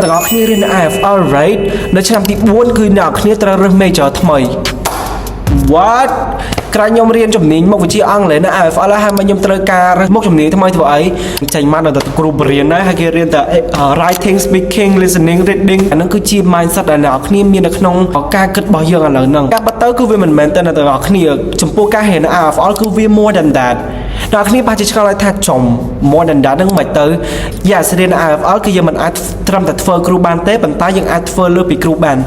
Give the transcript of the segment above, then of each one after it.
ទាំងអស់គ្នារៀន IFL right នៅឆ្នាំទី4គឺអ្នកគ្នាត្រូវរើស major ថ្មី What ក្រោយខ្ញុំរៀនជំនាញមុខវិជ្ជាអង់គ្លេសនៅ IFL ហើយមកខ្ញុំត្រូវការរើសមុខជំនាញថ្មីធ្វើអីចេញមកដល់គ្រូបរៀនដែរហើយគេរៀនតែ writing speaking listening reading អានឹងគឺជា mindset ដែលអ្នកគ្នាមាននៅក្នុងការគិតរបស់យើងឥឡូវហ្នឹងការបាត់ទៅគឺវាមិនមែនតែអ្នកទាំងអស់គ្នាចំពោះការរៀននៅ IFL គឺវា more than that អ្នកគ្នាបាច់ជាឆ្ងល់ថាចំ more than that ហ្នឹងមិនទៅ yes រៀន IFL គឺយើងមិនអាចត្រឹមតែធ្វើគ្រូបានទេប៉ុន្តែយើងអាចធ្វើលើពីគ្រូបាន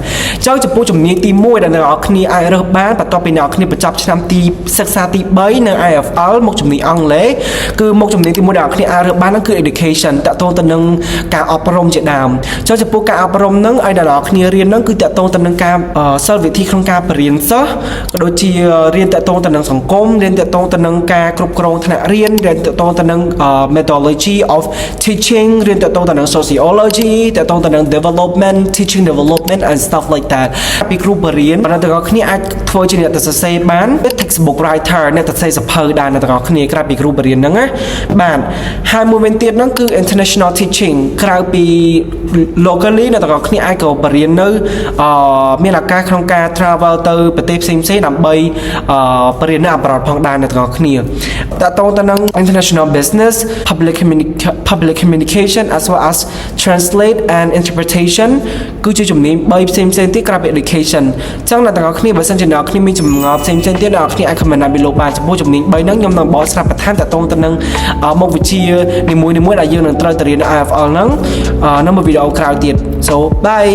ចុះចំពោះជំនាញទី1ដែលអ្នកគ្នាអាចរើសបានបន្ទាប់ពីអ្នកគ្នាបញ្ចប់ឆ្នាំទីសិក្សាទី3នៅ IFL មុខជំនាញអង់គ្លេសគឺមុខជំនាញទី1ដែលអ្នកគ្នាអាចរើសបានហ្នឹងគឺ education តកតងទៅនឹងការអប់រំជាដើមចុះចំពោះការអប់រំហ្នឹងឲ្យអ្នកគ្នារៀនហ្នឹងគឺតកតងទៅនឹងការសិលវិធីក្នុងការបរៀនសិស្សក៏ដូចជារៀនតកតងទៅនឹងសង្គមរៀនតកតងទៅនឹងការគ្រប់គ្រងថ្នាក់រៀនរៀនតកតងទៅនឹង methodology of teaching រៀនតកតងទៅនឹង sociology តកតងទៅនឹង development teaching development and stuff like that ពីគ្រូបរិញ្ញាបត្រអ្នកទាំងអស់គ្នាអាចធ្វើជាអ្នកទៅសរសេរបាន textbook writer អ្នកទៅសរសេរសភៅដែរអ្នកទាំងអស់គ្នាក្រៅពីគ្រូបរិញ្ញាហ្នឹងណាបាទហើយមួយវិញទៀតហ្នឹងគឺ international teaching ក្រៅពី locally អ្នកទាំងអស់គ្នាអាចក៏បរិញ្ញានៅមានឱកាសក្នុងការ travel ទៅប្រទេសផ្សេងៗដើម្បីបរិញ្ញានៅ abroad ផងដែរអ្នកទាំងអស់គ្នាតកតងទៅនឹង international business public communication as well as translate and interpretation គឺជាជំនាញ3ផ្សេងៗទៀតក្រៅពី education អញ្ចឹងអ្នកទាំងអស់គ្នាបើសិនជាអ្នកគ្នាមានចម្ងល់ផ្សេងៗទៀតអ្នកគ្នាអាច comment ពីលោកបានចំពោះជំនាញ3ហ្នឹងខ្ញុំនឹងបកស្រាប់បន្ថែមតកតងទៅនឹងមុខវិជ្ជានីមួយៗដែលយើងនឹងត្រូវទៅរៀន IFL ហ្នឹងនៅមួយវីដេអូក្រោយទៀត so bye